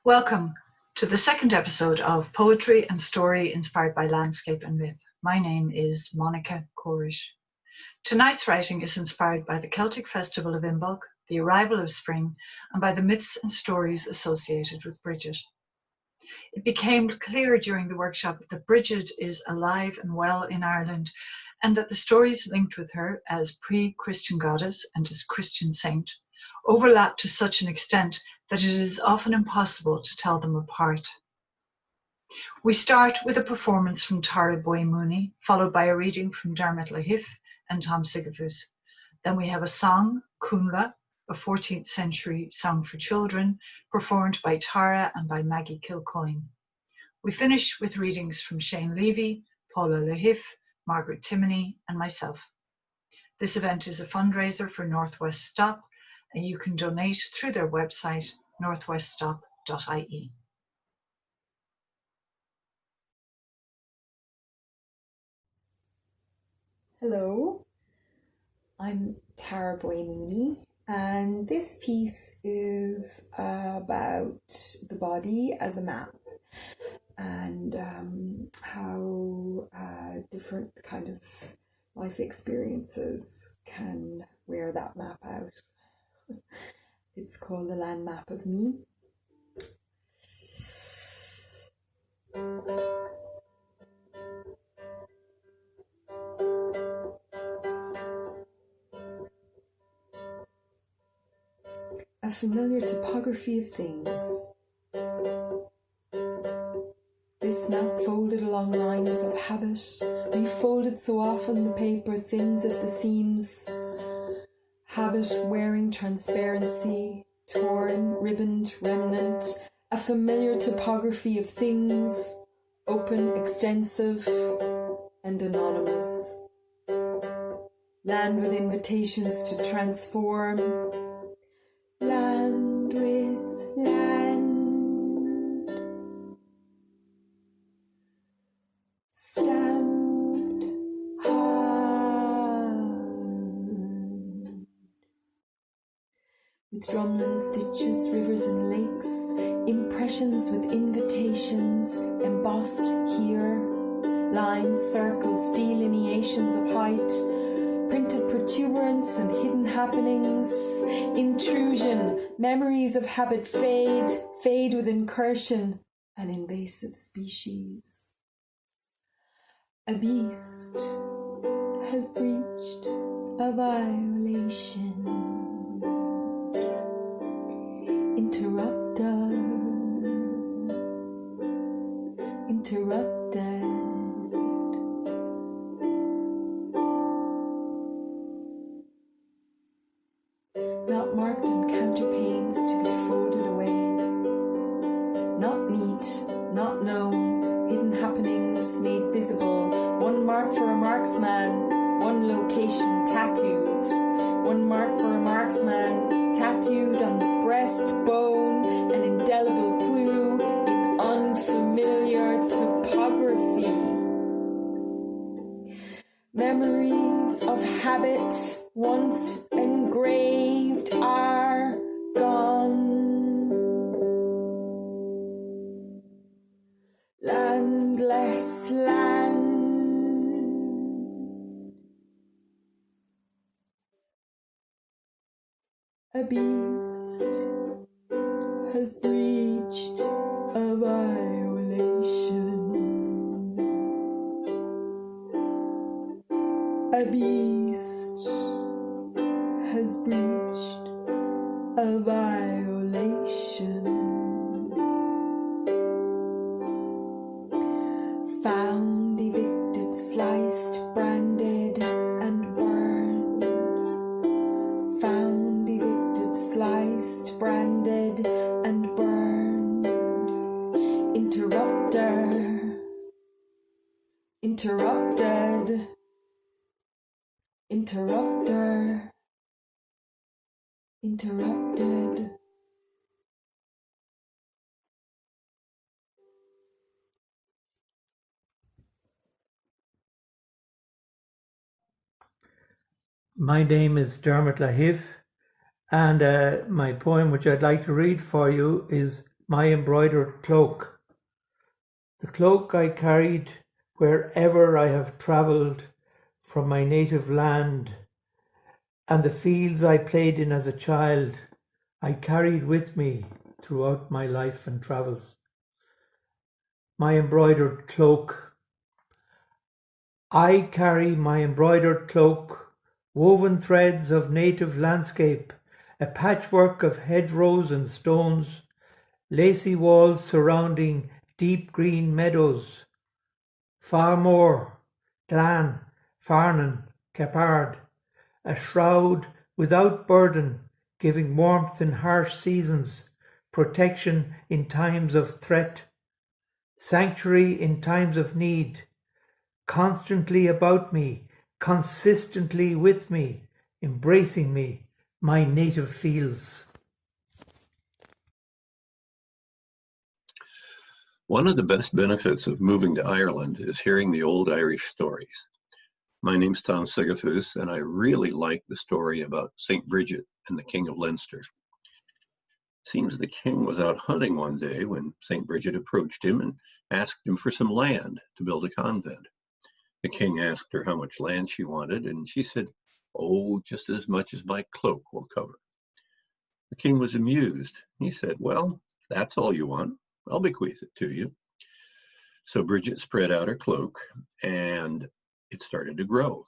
Welcome to the second episode of Poetry and Story Inspired by Landscape and Myth. My name is Monica Corish. Tonight's writing is inspired by the Celtic festival of Imbolc, the arrival of spring, and by the myths and stories associated with Bridget. It became clear during the workshop that Bridget is alive and well in Ireland, and that the stories linked with her as pre-Christian goddess and as Christian saint overlap to such an extent that it is often impossible to tell them apart. We start with a performance from Tara Boy Mooney, followed by a reading from Dermot Lahiff and Tom Sigafoos. Then we have a song, Cúnla, a 14th century song for children, performed by Tara and by Maggie Kilcoyne. We finish with readings from Shane Leavy, Paula Lahiff, Margaret Timoney, and myself. This event is a fundraiser for Northwest Stop, and you can donate through their website, northweststop.ie. Hello, I'm Tara Boy Mooney, and this piece is about the body as a map and how different kind of life experiences can wear that map out. It's called The Land Map of Me. A familiar topography of things. This map folded along lines of habit, refolded so often the paper thins at the seams. Habit wearing transparency, torn, ribboned, remnant. A familiar topography of things, open, extensive, and anonymous. Land with invitations to transform. Land with land, stamped hard, with drumlins, ditches, rivers and lakes, impressions with invitations, embossed here, lines, circles, delineations of height, printed protuberance and hidden happenings, intrusion, memories of habit fade with incursion, an invasive species. A beast has breached a violation. Interrupted. Not marked on counterpanes to be folded away. Not neat, not known, hidden happenings made visible. One mark for a marksman, one location tattooed. One mark for a marksman, tattooed on the breastbone, an indelible clue in unfamiliar topography. Memories of habit once engraved are gone. Landless land. A beast has breached a violation. A beast has breached a violation. Found, evicted, sliced, branded and burned. Found, evicted, sliced, branded and burned. Interrupter. Interrupted. Interrupter. Interrupted. My name is Dermot Lahiff, and my poem which I'd like to read for you is my embroidered cloak. The cloak I carried wherever I have travelled from my native land, and the fields I played in as a child, I carried with me throughout my life and travels. My embroidered cloak. I carry my embroidered cloak, woven threads of native landscape, a patchwork of hedgerows and stones, lacy walls surrounding deep green meadows, Farmore, Glan, Farnan, Capard, a shroud without burden, giving warmth in harsh seasons, protection in times of threat, sanctuary in times of need, constantly about me, consistently with me, embracing me, my native fields. One of the best benefits of moving to Ireland is hearing the old Irish stories. My name's Tom Sigafoos, and I really like the story about St. Bridget and the King of Leinster. It seems the king was out hunting one day when St. Bridget approached him and asked him for some land to build a convent. The king asked her how much land she wanted, and she said, "Oh, just as much as my cloak will cover." The king was amused. He said, "Well, if that's all you want, I'll bequeath it to you." So Bridget spread out her cloak, and it started to grow.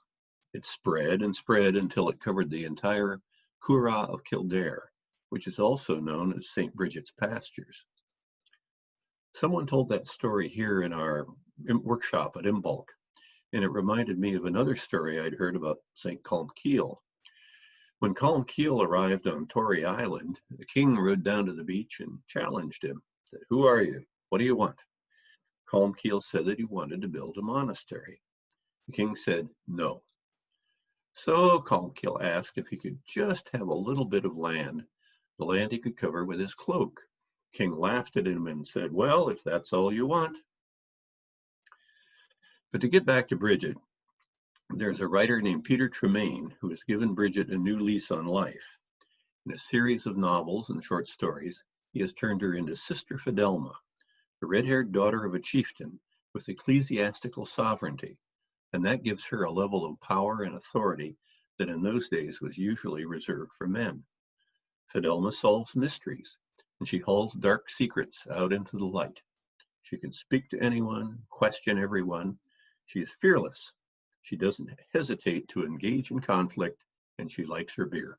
It spread and spread until it covered the entire Curragh of Kildare, which is also known as St. Bridget's Pastures. Someone told that story here in our workshop at Imbolc, and it reminded me of another story I'd heard about St. Colmcille. When Colmcille arrived on Tory Island, the king rode down to the beach and challenged him. Said, "Who are you? What do you want?" Colmcille said that he wanted to build a monastery. The king said no. So Colmcille asked if he could just have a little bit of land, the land he could cover with his cloak. The king laughed at him and said, "Well, if that's all you want." But to get back to Bridget, there's a writer named Peter Tremaine who has given Bridget a new lease on life. In a series of novels and short stories, he has turned her into Sister Fidelma, the red-haired daughter of a chieftain with ecclesiastical sovereignty, and that gives her a level of power and authority that in those days was usually reserved for men. Fidelma solves mysteries, and she hauls dark secrets out into the light. She can speak to anyone, question everyone. She is fearless. She doesn't hesitate to engage in conflict, and she likes her beer.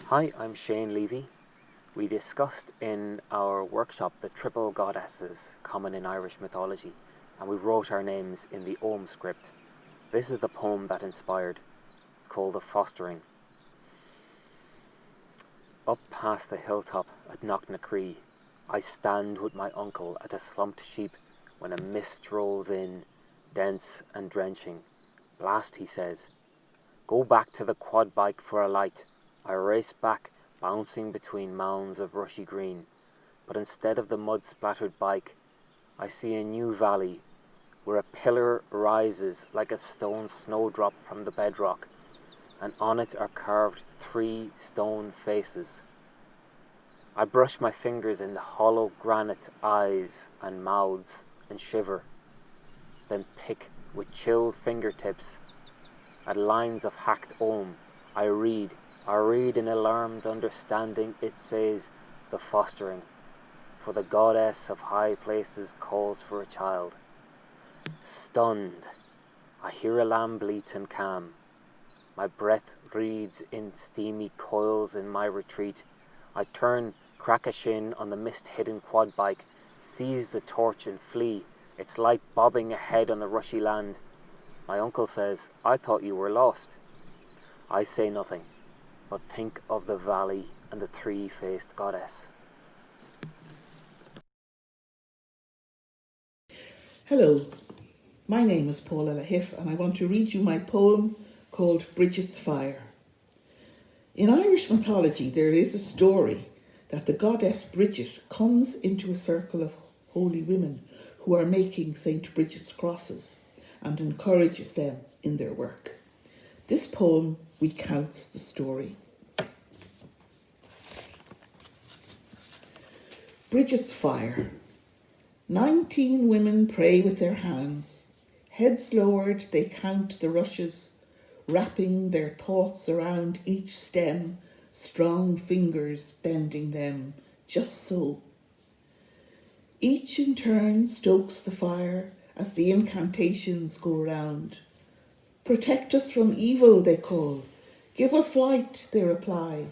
Hi, I'm Shane Leavy. We discussed in our workshop the triple goddesses common in Irish mythology, and we wrote our names in the Ogham script. This is the poem that inspired. It's called The Fostering. Up past the hilltop at Knocknacree, I stand with my uncle at a slumped sheep when a mist rolls in, dense and drenching. Blast, he says. Go back to the quad bike for a light. I race back, bouncing between mounds of rushy green, but instead of the mud-splattered bike, I see a new valley, where a pillar rises like a stone snowdrop from the bedrock, and on it are carved 3 stone faces. I brush my fingers in the hollow granite eyes and mouths and shiver, then pick with chilled fingertips at lines of hacked ogham. I read in alarmed understanding. It says, The Fostering, for the goddess of high places calls for a child. Stunned, I hear a lamb bleat and calm. My breath reeds in steamy coils in my retreat. I turn, crack a shin on the mist-hidden quad bike, seize the torch and flee. It's like bobbing ahead on the rushy land. My uncle says, I thought you were lost. I say nothing, but think of the valley and the 3-faced goddess. Hello, my name is Paula Lahiff, and I want to read you my poem called Bridget's Fire. In Irish mythology, there is a story that the goddess Bridget comes into a circle of holy women who are making St. Bridget's crosses and encourages them in their work. This poem recounts the story. Bridget's Fire. 19 women pray with their hands. Heads lowered, they count the rushes, wrapping their thoughts around each stem, strong fingers bending them, just so. Each in turn stokes the fire as the incantations go round. Protect us from evil, they call. Give us light, they reply.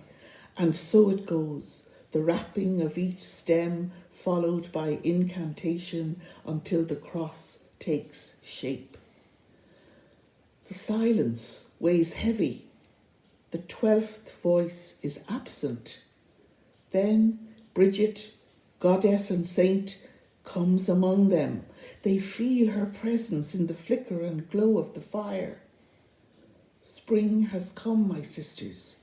And so it goes, the wrapping of each stem followed by incantation until the cross takes shape. The silence weighs heavy. The 12th voice is absent. Then Bridget, goddess and saint, comes among them. They feel her presence in the flicker and glow of the fire. Spring has come, my sisters.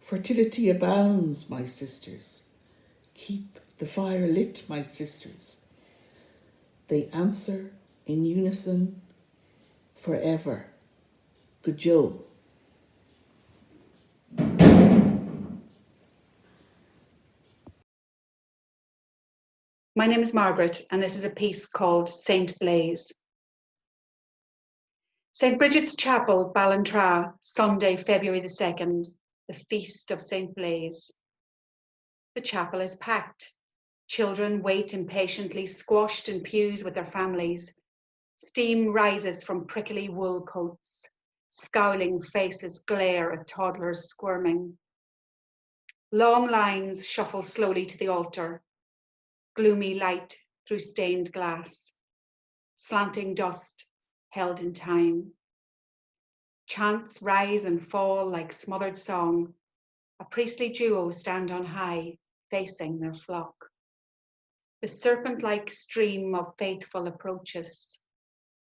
Fertility abounds, my sisters. Keep the fire lit, my sisters. They answer in unison, forever. Good Joe. My name is Margaret, and this is a piece called St. Blaise. St. Bridget's Chapel, Ballantrae, Sunday, February the 2nd, the Feast of St. Blaise. The chapel is packed. Children wait impatiently, squashed in pews with their families. Steam rises from prickly wool coats. Scowling faces glare at toddlers squirming. Long lines shuffle slowly to the altar. Gloomy light through stained glass. Slanting dust, held in time. Chants rise and fall like smothered song. A priestly duo stand on high, facing their flock. The serpent-like stream of faithful approaches.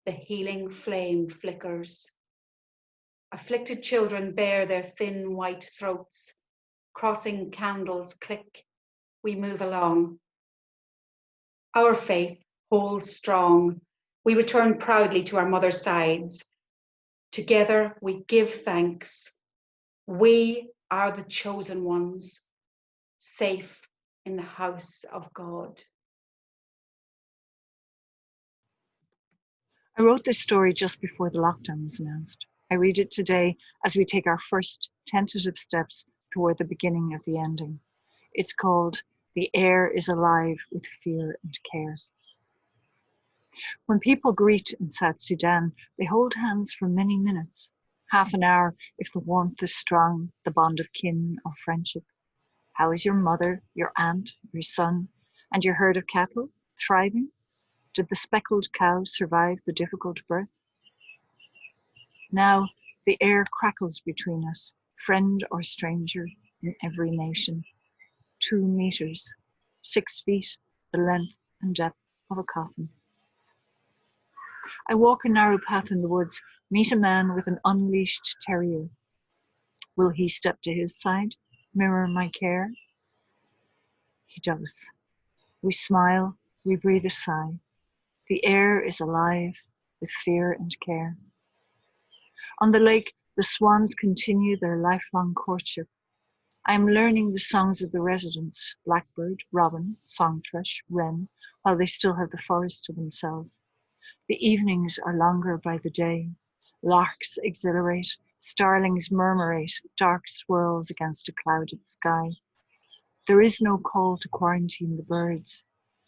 The healing flame flickers. Afflicted children bare their thin white throats. Crossing candles click. We move along. Our faith holds strong. We return proudly to our mother's sides. Together we give thanks. We are the chosen ones, safe in the house of God. I wrote this story just before the lockdown was announced. I read it today as we take our first tentative steps toward the beginning of the ending. It's called The Air is Alive with Fear and Care. When people greet in South Sudan, they hold hands for many minutes, half an hour if the warmth is strong, the bond of kin or friendship. How is your mother, your aunt, your son, and your herd of cattle thriving? Did the speckled cow survive the difficult birth? Now the air crackles between us, friend or stranger in every nation. 2 meters, 6 feet, the length and depth of a coffin. I walk a narrow path in the woods, meet a man with an unleashed terrier. Will he step to his side, mirror my care? He does. We smile, we breathe a sigh. The air is alive with fear and care. On the lake, the swans continue their lifelong courtship. I am learning the songs of the residents, blackbird, robin, songthrush, wren, while they still have the forest to themselves. The evenings are longer by the day. Larks exhilarate, starlings murmurate, dark swirls against a clouded sky. There is no call to quarantine the birds.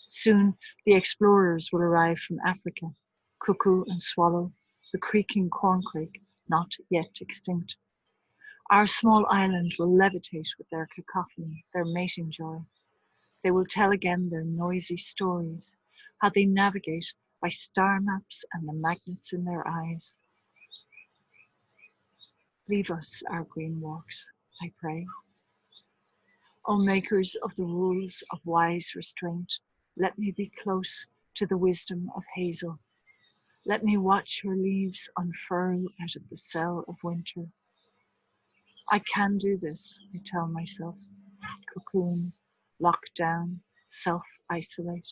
Soon the explorers will arrive from Africa, cuckoo and swallow, the creaking corncrake, not yet extinct. Our small island will levitate with their cacophony, their mating joy. They will tell again their noisy stories, how they navigate by star maps and the magnets in their eyes. Leave us our green walks, I pray. O makers of the rules of wise restraint, let me be close to the wisdom of hazel. Let me watch your leaves unfurl out of the cell of winter. I can do this, I tell myself. Cocoon, lock down, self-isolate.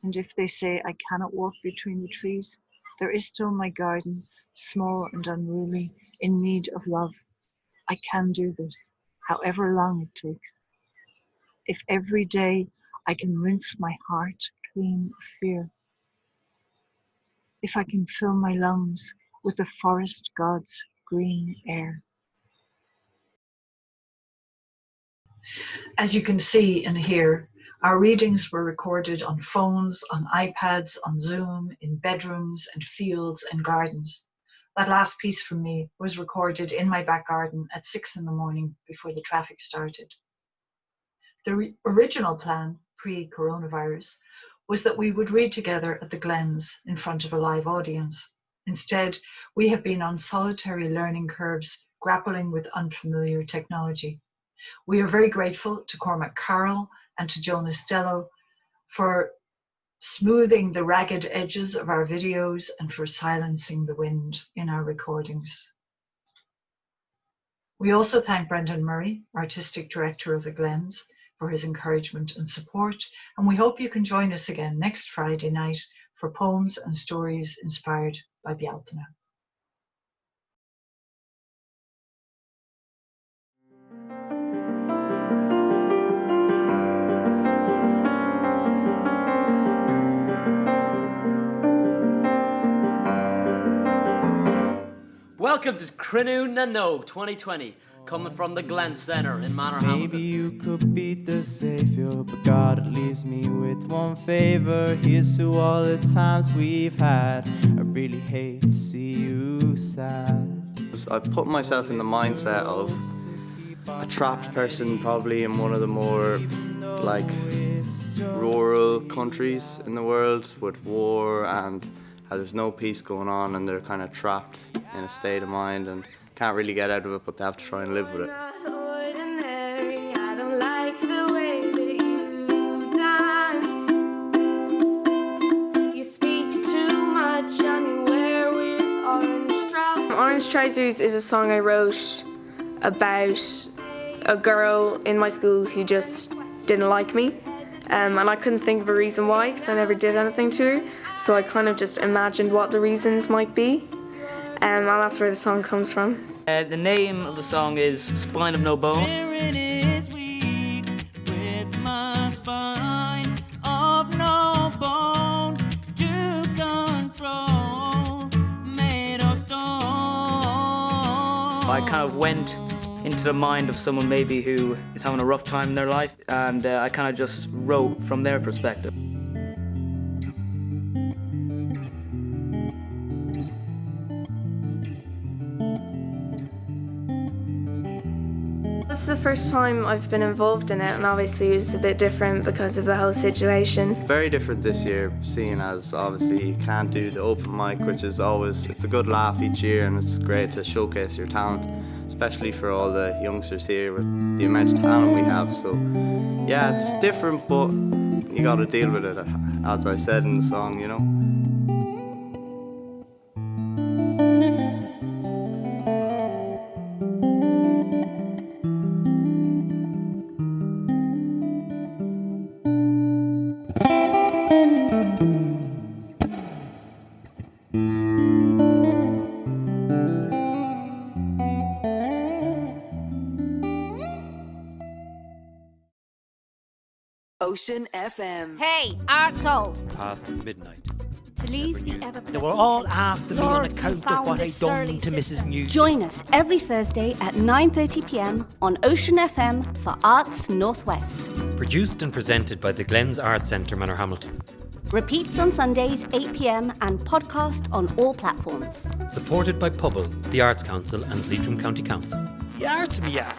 And if they say I cannot walk between the trees, there is still my garden, small and unruly, in need of love. I can do this, however long it takes. If every day I can rinse my heart clean of fear. If I can fill my lungs with the forest god's green air. As you can see and hear, our readings were recorded on phones, on iPads, on Zoom, in bedrooms and fields and gardens. That last piece from me was recorded in my back garden at 6 a.m. before the traffic started. The original plan, pre-coronavirus, was that we would read together at the Glens in front of a live audience. Instead, we have been on solitary learning curves, grappling with unfamiliar technology. We are very grateful to Cormac Carroll and to Jonas Dello for smoothing the ragged edges of our videos and for silencing the wind in our recordings. We also thank Brendan Murray, Artistic Director of the Glens, for his encouragement and support, and we hope you can join us again next Friday night for poems and stories inspired by Baoth. Welcome to Cruinniú na Nóg 2020, coming from the Glen Centre in Manorhamilton. Maybe you could beat the Savior, but God leaves me with one favor. Here's to all the times we've had. I really hate to see you sad. I put myself in the mindset of a trapped person, probably in one of the more rural countries in the world with war and there's no peace going on and they're kind of trapped in a state of mind and can't really get out of it, but they have to try and live with it. Orange Trousers is a song I wrote about a girl in my school who just didn't like me. And I couldn't think of a reason why, because I never did anything to her. So I kind of just imagined what the reasons might be. And that's where the song comes from. The name of the song is Spine of No Bone. I kind of went into the mind of someone maybe who is having a rough time in their life, and I kind of just wrote from their perspective. It's the first time I've been involved in it, and obviously it's a bit different because of the whole situation. Very different this year, seeing as obviously you can't do the open mic, which is always, it's a good laugh each year and it's great to showcase your talent, especially for all the youngsters here with the amount of talent we have. So yeah, it's different, but you got to deal with it, as I said in the song, you know. Ocean FM. Hey, arsehole. Past midnight. To leave the ever They were all after me on account of what I'd done to Mrs. Music. Join us every Thursday at 9:30pm on Ocean FM for Arts Northwest. Produced and presented by the Glens Arts Centre, Manorhamilton. Repeats on Sundays 8pm and podcast on all platforms. Supported by Pobble, the Arts Council and Leitrim County Council. The arts, me, yeah.